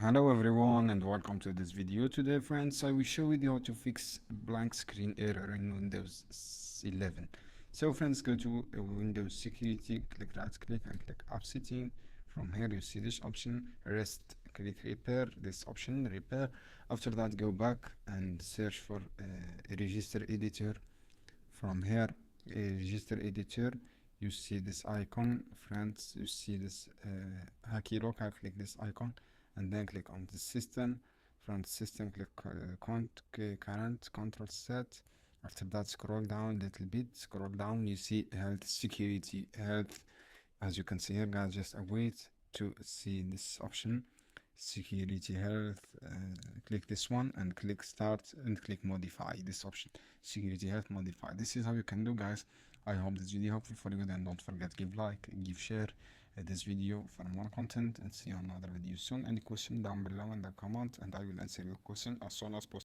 Hello everyone and welcome to this video. Today friends, I will show you how to fix blank screen error in Windows 11. So friends, go to Windows Security, click right click and click App Setting. From here you see this option, rest, click repair, this option, repair. After that go back and search for register editor. From here, register editor, you see this icon. Friends, you see this Hacky Rock. I click this icon and then click on the system. From system, click current control set. After that, scroll down a little bit. Scroll down, you see health, security, health. As you can see here, guys, just wait to see this option, security, health. Click this one and click start and click modify this option, security, health, modify. This is how you can do, guys. I hope this video helpful for you, and don't forget, give like, give share this video for more content, and see you on another video soon. Any question down below in the comment and I will answer your question as soon as possible.